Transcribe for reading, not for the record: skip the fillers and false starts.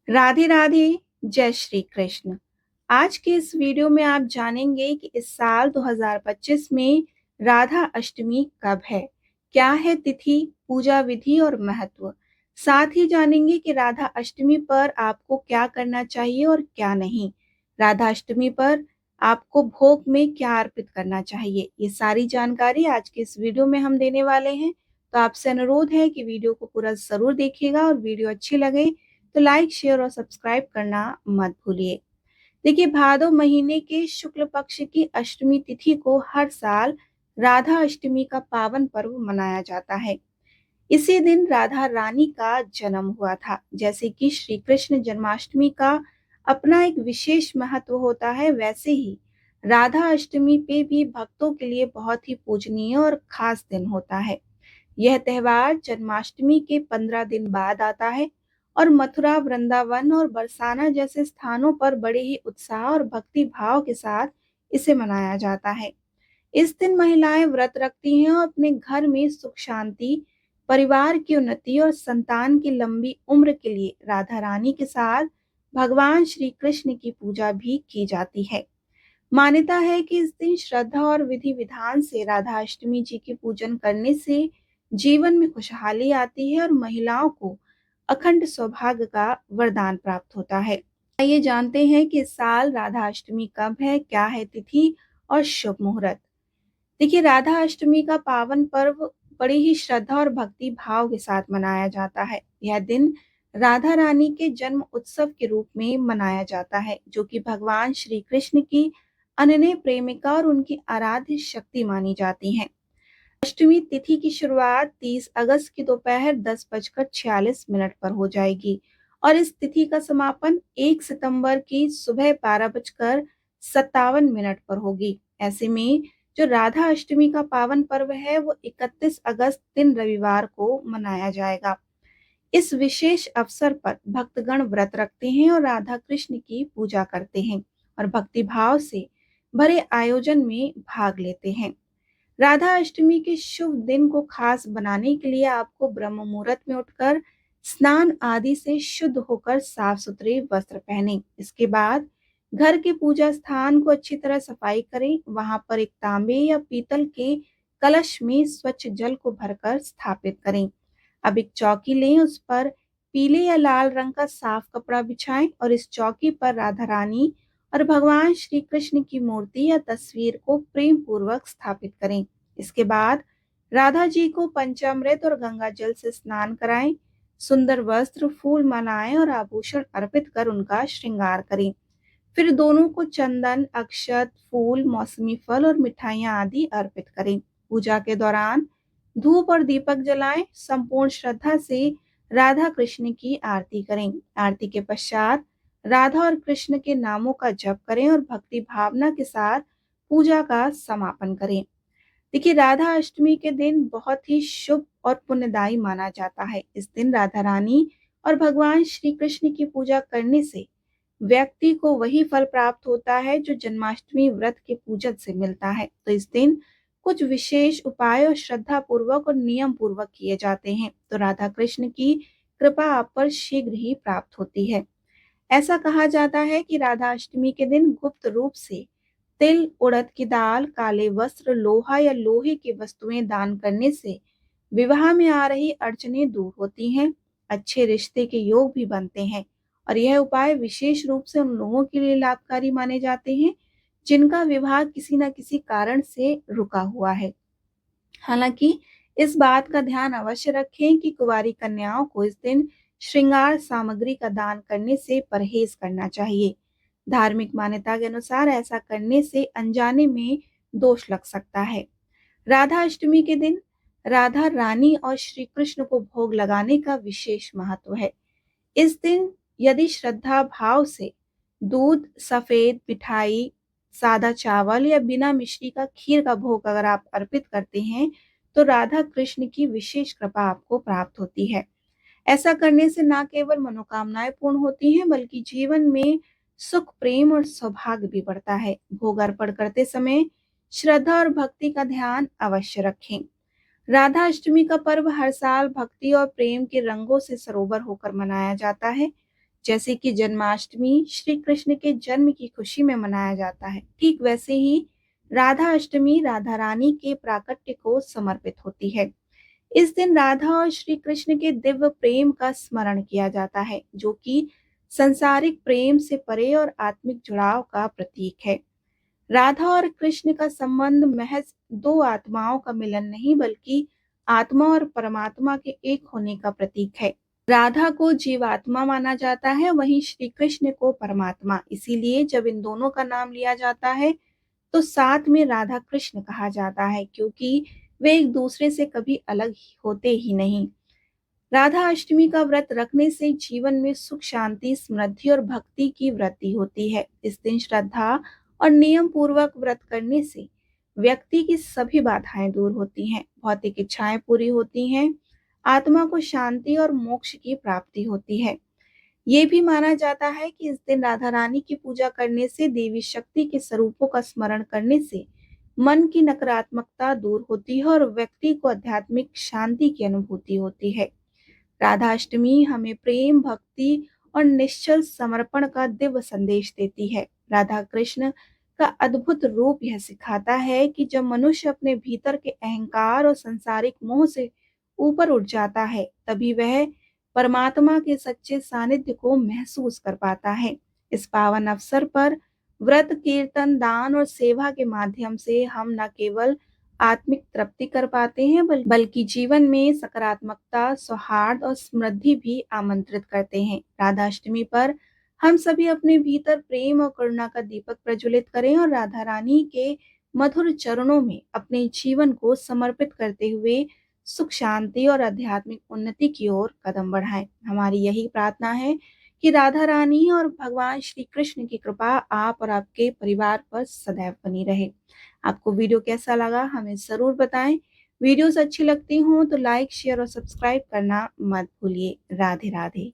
राधे राधे। जय श्री कृष्ण। आज के इस वीडियो में आप जानेंगे कि इस साल 2025 में राधा अष्टमी कब है, क्या है तिथि, पूजा विधि और महत्व। साथ ही जानेंगे कि राधा अष्टमी पर आपको क्या करना चाहिए और क्या नहीं। राधा अष्टमी पर आपको भोग में क्या अर्पित करना चाहिए, ये सारी जानकारी आज के इस वीडियो में हम देने वाले हैं। तो आपसे अनुरोध है कि वीडियो को पूरा जरूर देखिएगा और वीडियो अच्छी लगे तो लाइक, शेयर और सब्सक्राइब करना मत भूलिए। देखिए, भादो महीने के शुक्ल पक्ष की अष्टमी तिथि को हर साल राधा अष्टमी का पावन पर्व मनाया जाता है। इसी दिन राधा रानी का जन्म हुआ था। जैसे कि श्री कृष्ण जन्माष्टमी का अपना एक विशेष महत्व होता है, वैसे ही राधा अष्टमी पे भी भक्तों के लिए बहुत ही पूजनीय और खास दिन होता है। यह त्योहार जन्माष्टमी के 15 दिन बाद आता है और मथुरा, वृंदावन और बरसाना जैसे स्थानों पर बड़े ही उत्साह और भक्ति भाव के साथ इसे मनाया जाता है। इस दिन महिलाएं व्रत रखती हैं और अपने घर में सुख शांति, परिवार की उन्नति और संतान की लंबी उम्र के लिए राधा रानी के साथ भगवान श्री कृष्ण की पूजा भी की जाती है। मान्यता है कि इस दिन श्रद्धा और विधि विधान से राधा अष्टमी जी की पूजन करने से जीवन में खुशहाली आती है और महिलाओं को अखंड सौभाग्य का वरदान प्राप्त होता है। आइए जानते हैं कि इस साल राधा अष्टमी कब है, क्या है तिथि और शुभ मुहूर्त। देखिए, राधा अष्टमी का पावन पर्व बड़ी ही श्रद्धा और भक्ति भाव के साथ मनाया जाता है। यह दिन राधा रानी के जन्म उत्सव के रूप में मनाया जाता है, जो कि भगवान श्री कृष्ण की अनन्य प्रेमिका और उनकी आराध्य शक्ति मानी जाती हैं। अष्टमी तिथि की शुरुआत 30 अगस्त की दोपहर 10:46 पर हो जाएगी और इस तिथि का समापन 1 सितंबर की सुबह 12:57 पर होगी। ऐसे में जो राधा अष्टमी का पावन पर्व है वो 31 अगस्त दिन रविवार को मनाया जाएगा। इस विशेष अवसर पर भक्तगण व्रत रखते हैं और राधा कृष्ण की पूजा करते हैं और भक्ति भाव से भरे आयोजन में भाग लेते हैं। राधा अष्टमी के शुभ दिन को खास बनाने के लिए आपको ब्रह्म मुहूर्त में उठकर स्नान आदि से शुद्ध होकर साफ सुथरे वस्त्र पहने। इसके बाद घर के पूजा स्थान को अच्छी तरह सफाई करें। वहां पर एक तांबे या पीतल के कलश में स्वच्छ जल को भरकर स्थापित करें। अब एक चौकी लें, उस पर पीले या लाल रंग का साफ कपड़ा बिछाएं और इस चौकी पर राधा रानी और भगवान श्री कृष्ण की मूर्ति या तस्वीर को प्रेम पूर्वक स्थापित करें। इसके बाद राधा जी को पंचामृत और गंगा जल से स्नान कराएं। सुंदर वस्त्र, फूल, मालाएं और आभूषण अर्पित कर उनका श्रृंगार करें। फिर दोनों को चंदन, अक्षत, फूल, मौसमी फल और मिठाइयां आदि अर्पित करें। पूजा के दौरान धूप और दीपक जलाएं। संपूर्ण श्रद्धा से राधा कृष्ण की आरती करें। आरती के पश्चात राधा और कृष्ण के नामों का जप करें और भक्ति भावना के साथ पूजा का समापन करें। देखिए, राधा अष्टमी के दिन बहुत ही शुभ और पुण्यदायी माना जाता है। इस दिन राधा रानी और भगवान श्री कृष्ण की पूजा करने से व्यक्ति को वही फल प्राप्त होता है जो जन्माष्टमी व्रत के पूजन से मिलता है। तो इस दिन कुछ विशेष उपाय और श्रद्धा पूर्वक और नियम पूर्वक किए जाते हैं, तो राधा कृष्ण की कृपा आप पर शीघ्र ही प्राप्त होती है। ऐसा कहा जाता है कि राधा अष्टमी के दिन गुप्त रूप से तिल, उड़द की दाल, काले वस्त्र, लोहा या लोहे की वस्तुएं दान करने से विवाह में आ रही अड़चनें दूर होती हैं, अच्छे रिश्ते के योग भी बनते हैं और यह उपाय विशेष रूप से उन लोगों के लिए लाभकारी माने जाते हैं जिनका विवाह किसी न किसी कारण से रुका हुआ है। हालांकि इस बात का ध्यान अवश्य रखें कि कुंवारी कन्याओं को इस दिन श्रृंगार सामग्री का दान करने से परहेज करना चाहिए। धार्मिक मान्यता के अनुसार ऐसा करने से अनजाने में दोष लग सकता है। राधा अष्टमी के दिन राधा रानी और श्री कृष्ण को भोग लगाने का विशेष महत्व है। इस दिन यदि श्रद्धा भाव से दूध, सफेद मिठाई, सादा चावल या बिना मिश्री का खीर का भोग अगर आप अर्पित करते हैं तो राधा कृष्ण की विशेष कृपा आपको प्राप्त होती है। ऐसा करने से न केवल मनोकामनाएं पूर्ण होती हैं बल्कि जीवन में सुख, प्रेम और सौभाग्य भी बढ़ता है। भोग अर्पण करते समय श्रद्धा और भक्ति का ध्यान अवश्य रखें। राधा अष्टमी का पर्व हर साल भक्ति और प्रेम के रंगों से सरोवर होकर मनाया जाता है। जैसे कि जन्माष्टमी श्री कृष्ण के जन्म की खुशी में मनाया जाता है, ठीक वैसे ही राधा अष्टमी राधा रानी के प्राकट्य को समर्पित होती है। इस दिन राधा और श्री कृष्ण के दिव्य प्रेम का स्मरण किया जाता है, जो कि सांसारिक प्रेम से परे और आत्मिक जुड़ाव का प्रतीक है। राधा और कृष्ण का संबंध महज दो आत्माओं का मिलन नहीं, बल्कि आत्मा और परमात्मा के एक होने का प्रतीक है। राधा को जीवात्मा माना जाता है, वहीं श्री कृष्ण को परमात्मा। इसीलिए जब इन दोनों का नाम लिया जाता है तो साथ में राधा कृष्ण कहा जाता है, क्योंकि वे एक दूसरे से कभी अलग होते ही नहीं। राधा अष्टमी का व्रत रखने से जीवन में सुख, शांति, समृद्धि और भक्ति की वृद्धि होती है। इस दिन श्रद्धा और नियम पूर्वक व्रत करने से व्यक्ति की सभी बाधाएं दूर होती हैं, भौतिक इच्छाएं पूरी होती हैं, आत्मा को शांति और मोक्ष की प्राप्ति होती है। ये भी माना जाता है कि इस दिन राधा रानी की पूजा करने से, देवी शक्ति के स्वरूपों का स्मरण करने से मन की नकारात्मकता दूर होती है और व्यक्ति को आध्यात्मिक शांति की अनुभूति होती है। राधा अष्टमी हमें प्रेम, भक्ति और निश्चल समर्पण का दिव्य संदेश देती है। राधा कृष्ण का अद्भुत रूप यह सिखाता है कि जब मनुष्य अपने भीतर के अहंकार और सांसारिक मोह से ऊपर उठ जाता है, तभी वह परमात्मा के सच्चे सानिध्य को महसूस कर पाता है। इस पावन अवसर पर व्रत, कीर्तन, दान और सेवा के माध्यम से हम न केवल आत्मिक तृप्ति कर पाते हैं, बल्कि जीवन में सकारात्मकता, सौहार्द और समृद्धि भी आमंत्रित करते हैं। राधा अष्टमी पर हम सभी अपने भीतर प्रेम और करुणा का दीपक प्रज्वलित करें और राधा रानी के मधुर चरणों में अपने जीवन को समर्पित करते हुए सुख, शांति और आध्यात्मिक उन्नति की ओर कदम बढ़ाएं। हमारी यही प्रार्थना है कि राधा रानी और भगवान श्री कृष्ण की कृपा आप और आपके परिवार पर सदैव बनी रहे। आपको वीडियो कैसा लगा हमें जरूर बताएं। वीडियोस अच्छी लगती हों तो लाइक, शेयर और सब्सक्राइब करना मत भूलिए। राधे राधे।